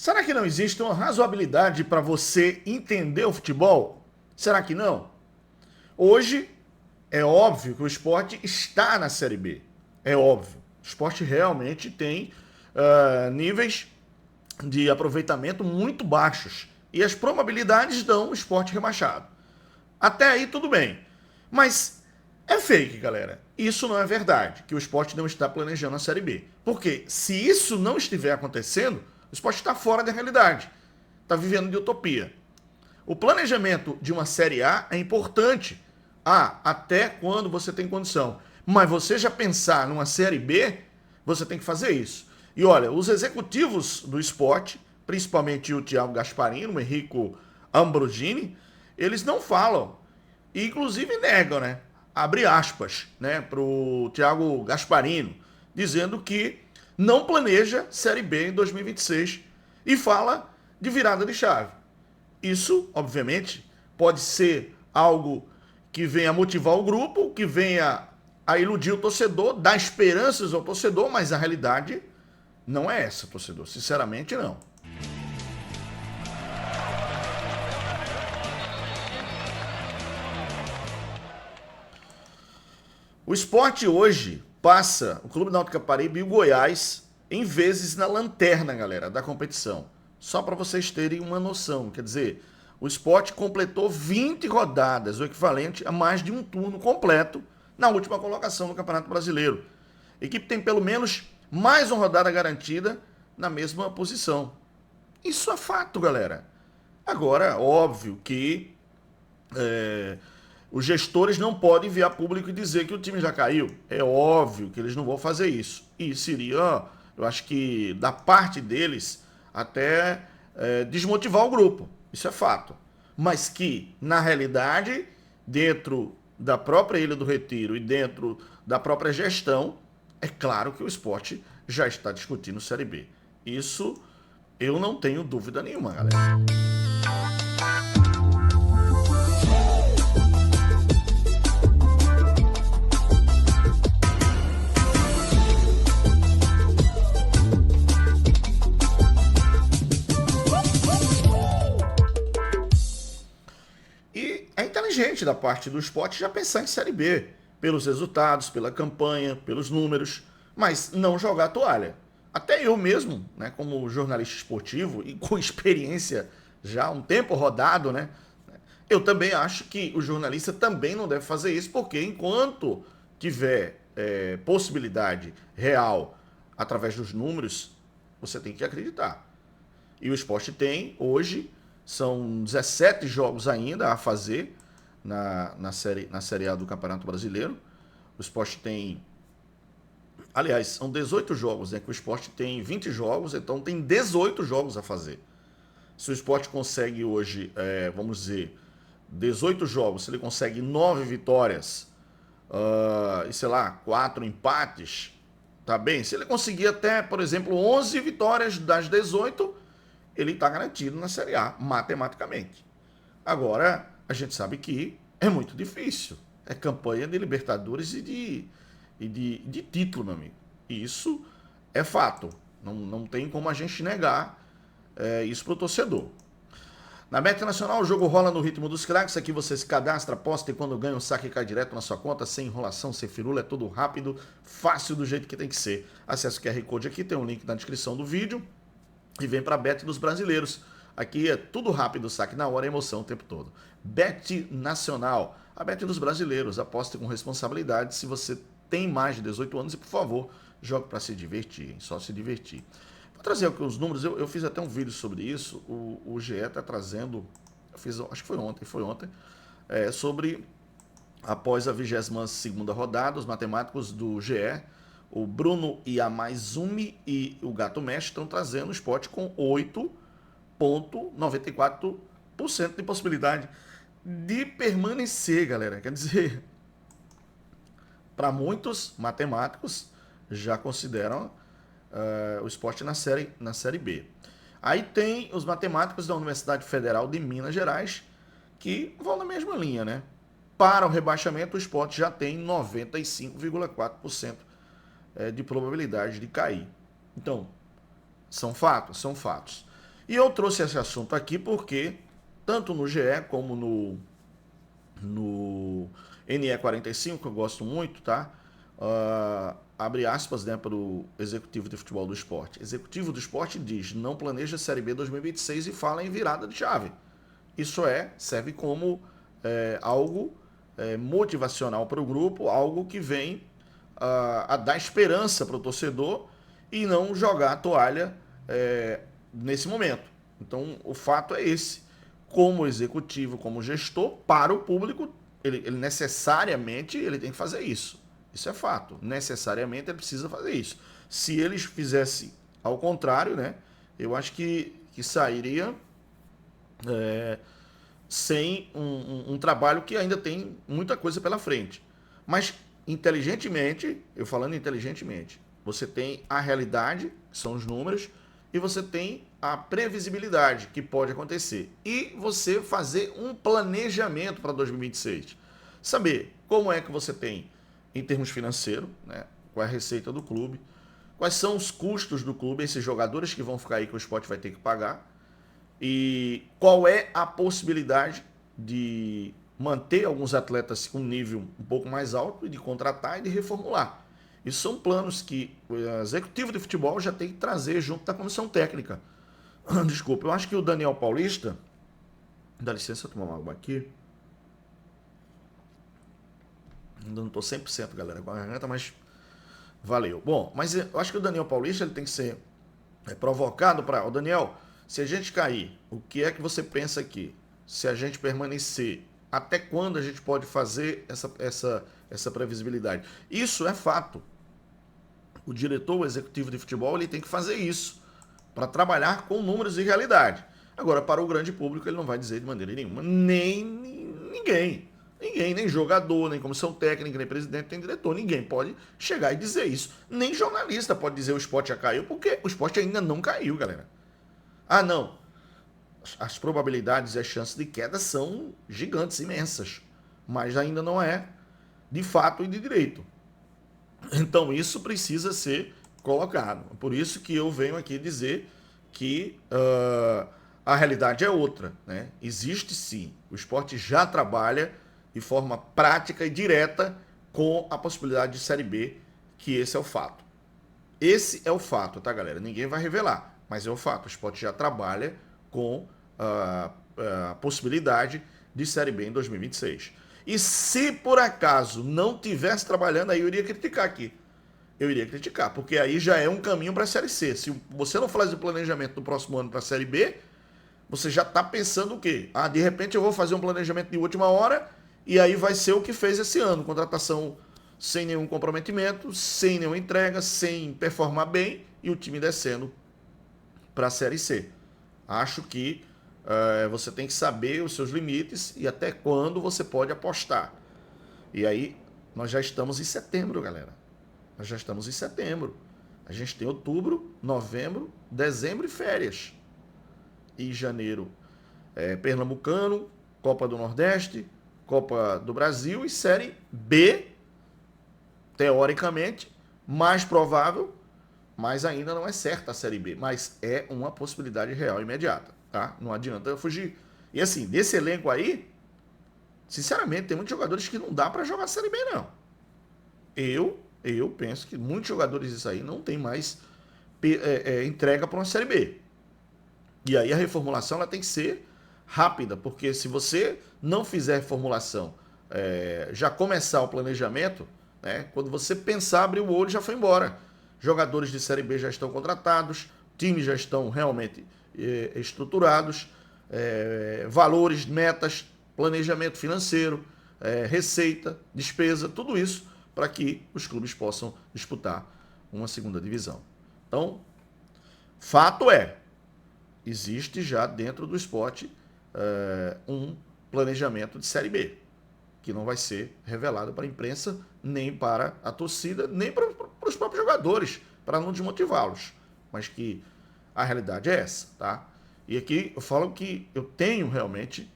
Será que não existe uma razoabilidade para você entender o futebol? Será que não? Hoje é óbvio que o esporte está na Série B. É óbvio. O esporte realmente tem níveis de aproveitamento muito baixos. E as probabilidades dão o esporte rebaixado. Até aí tudo bem. Mas é fake, galera. Isso não é verdade, que o esporte não está planejando a Série B. Porque se isso não estiver acontecendo, o esporte está fora da realidade. Está vivendo de utopia. O planejamento de uma Série A é importante. Até quando você tem condição. Mas você já pensar numa Série B, você tem que fazer isso. E olha, os executivos do esporte, principalmente o Thiago Gasparini, o Enrico Ambrosini, eles não falam. E inclusive negam, né? Abre aspas, né, pro Thiago Gasparino, dizendo que não planeja Série B em 2026 e fala de virada de chave. Isso, obviamente, pode ser algo que venha motivar o grupo, que venha a iludir o torcedor, dar esperanças ao torcedor, mas a realidade não é essa, torcedor. Sinceramente, não. O esporte hoje passa o Clube Náutico Caparibe e o Goiás em vezes na lanterna, galera, da competição. Só para vocês terem uma noção. Quer dizer, o esporte completou 20 rodadas, o equivalente a mais de um turno completo na última colocação no Campeonato Brasileiro. A equipe tem pelo menos mais uma rodada garantida na mesma posição. Isso é fato, galera. Agora, óbvio que os gestores não podem vir a público e dizer que o time já caiu. É óbvio que eles não vão fazer isso. E seria, eu acho que da parte deles, até desmotivar o grupo. Isso é fato. Mas que, na realidade, dentro da própria Ilha do Retiro e dentro da própria gestão, é claro que o esporte já está discutindo Série B. Isso eu não tenho dúvida nenhuma, galera. E é inteligente da parte do esporte já pensar em Série B, pelos resultados, pela campanha, pelos números, mas não jogar a toalha. Até eu mesmo, né, como jornalista esportivo e com experiência já há um tempo rodado, né, eu também acho que o jornalista também não deve fazer isso, porque enquanto tiver possibilidade real através dos números, você tem que acreditar. E o esporte tem, hoje, são 17 jogos ainda a fazer na série A do Campeonato Brasileiro. O esporte tem. Aliás, são 18 jogos, né? Que o esporte tem 20 jogos, então tem 18 jogos a fazer. Se o esporte consegue hoje, vamos dizer, 18 jogos, se ele consegue 9 vitórias e sei lá, 4 empates, tá bem? Se ele conseguir até, por exemplo, 11 vitórias das 18, ele está garantido na Série A, matematicamente. Agora, a gente sabe que é muito difícil. É campanha de Libertadores e de título, meu amigo. Isso é fato. Não tem como a gente negar isso para o torcedor. Na Bet Nacional, o jogo rola no ritmo dos craques. Aqui você se cadastra, aposta e quando ganha o saque cai direto na sua conta, sem enrolação, sem firula, é tudo rápido, fácil do jeito que tem que ser. Acesse o QR Code aqui, tem um link na descrição do vídeo e vem para a Bet dos brasileiros. Aqui é tudo rápido, saque na hora, emoção o tempo todo. Bet Nacional, a Bet dos brasileiros. Aposte com responsabilidade se você tem mais de 18 anos e, por favor, jogue para se divertir, só se divertir. Vou trazer aqui os números, eu fiz até um vídeo sobre isso, o GE está trazendo, acho que foi ontem, sobre, após a 22ª rodada, os matemáticos do GE, o Bruno Iamaizumi e o Gato Mestre estão trazendo o esporte com 8,94% de possibilidade de permanecer, galera. Quer dizer, para muitos matemáticos já consideram o esporte na série B. Aí tem os matemáticos da Universidade Federal de Minas Gerais, que vão na mesma linha, né? Para o rebaixamento, o esporte já tem 95,4% de probabilidade de cair. Então, são fatos, são fatos. E eu trouxe esse assunto aqui porque, tanto no GE como no NE45, que eu gosto muito, tá? Abre aspas, né, para o executivo de futebol do esporte. Executivo do esporte diz, não planeja Série B 2026 e fala em virada de chave. Isso serve como algo motivacional para o grupo, algo que vem a dar esperança para o torcedor e não jogar a toalha nesse momento. Então, o fato é esse. Como executivo, como gestor, para o público, ele necessariamente ele tem que fazer isso. Isso é fato. Necessariamente ele precisa fazer isso. Se eles fizessem ao contrário, né, eu acho que sairia sem um trabalho que ainda tem muita coisa pela frente. Mas inteligentemente, eu falando inteligentemente, você tem a realidade, que são os números, e você tem a previsibilidade que pode acontecer. E você fazer um planejamento para 2026. Saber como é que você tem em termos financeiros, né? Qual é a receita do clube, quais são os custos do clube, esses jogadores que vão ficar aí que o Sport vai ter que pagar, e qual é a possibilidade de manter alguns atletas com um nível um pouco mais alto e de contratar e de reformular. Isso são planos que o executivo de futebol já tem que trazer junto da comissão técnica. Desculpa, eu acho que o Daniel Paulista... Dá licença, eu tomar uma água aqui. Ainda não estou 100%, galera, com a garganta, mas valeu. Bom, mas eu acho que o Daniel Paulista ele tem que ser provocado para... O Daniel, se a gente cair, o que é que você pensa aqui? Se a gente permanecer, até quando a gente pode fazer essa previsibilidade? Isso é fato. O diretor, o executivo de futebol, ele tem que fazer isso para trabalhar com números e realidade. Agora, para o grande público, ele não vai dizer de maneira nenhuma, nem ninguém. Ninguém, nem jogador, nem comissão técnica, nem presidente, nem diretor. Ninguém pode chegar e dizer isso. Nem jornalista pode dizer o Sport já caiu, porque o Sport ainda não caiu, galera. Ah, não. As probabilidades e as chances de queda são gigantes, imensas. Mas ainda não é de fato e de direito. Então isso precisa ser colocado. Por isso que eu venho aqui dizer que a realidade é outra, né? Existe sim. O esporte já trabalha de forma prática e direta com a possibilidade de Série B, que esse é o fato. Esse é o fato, tá, galera? Ninguém vai revelar, mas é o fato. O esporte já trabalha com a possibilidade de Série B em 2026. E se por acaso não tivesse trabalhando, aí eu iria criticar aqui. Eu iria criticar, porque aí já é um caminho para a Série C. Se você não fazer o planejamento do próximo ano para a Série B, você já está pensando o quê? Ah, de repente eu vou fazer um planejamento de última hora e aí vai ser o que fez esse ano. Contratação sem nenhum comprometimento, sem nenhuma entrega, sem performar bem e o time descendo para a Série C. Acho que você tem que saber os seus limites e até quando você pode apostar. E aí, nós já estamos em setembro, galera. Nós já estamos em setembro. A gente tem outubro, novembro, dezembro e férias. E janeiro, Pernambucano, Copa do Nordeste, Copa do Brasil e Série B, teoricamente, mais provável, mas ainda não é certa a Série B. Mas é uma possibilidade real imediata, tá? Não adianta eu fugir. E assim, desse elenco aí, sinceramente, tem muitos jogadores que não dá para jogar a Série B, não. Eu penso que muitos jogadores disso aí não tem mais entrega para uma Série B. E aí a reformulação ela tem que ser rápida, porque se você não fizer reformulação, já começar o planejamento, né, quando você pensar, abrir o olho, já foi embora. Jogadores de Série B já estão contratados, times já estão realmente estruturados, valores, metas, planejamento financeiro, receita, despesa, tudo isso para que os clubes possam disputar uma segunda divisão. Então, fato existe já dentro do esporte um planejamento de Série B, que não vai ser revelado para a imprensa, nem para a torcida, nem para os próprios jogadores, para não desmotivá-los. Mas que a realidade é essa, tá? E aqui eu falo que eu tenho realmente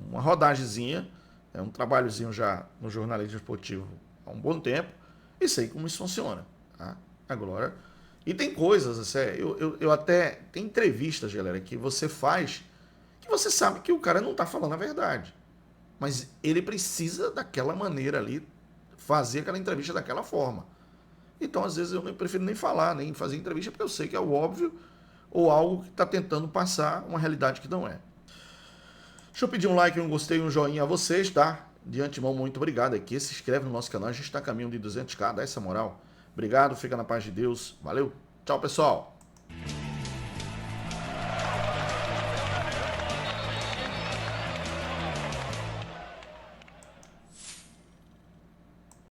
uma rodagemzinha, um trabalhozinho já no jornalismo esportivo há um bom tempo, e sei como isso funciona, tá? Agora, E tem coisas, assim, eu até. Tem entrevistas, galera, que você faz que você sabe que o cara não tá falando a verdade. Mas ele precisa daquela maneira ali, fazer aquela entrevista daquela forma. Então, às vezes, eu prefiro nem falar, nem fazer entrevista, porque eu sei que é o óbvio ou algo que está tentando passar uma realidade que não é. Deixa eu pedir um like, um gostei, um joinha a vocês, tá? De antemão, muito obrigado aqui. Se inscreve no nosso canal, a gente está a caminho de 200k, dá essa moral. Obrigado, fica na paz de Deus. Valeu, tchau pessoal.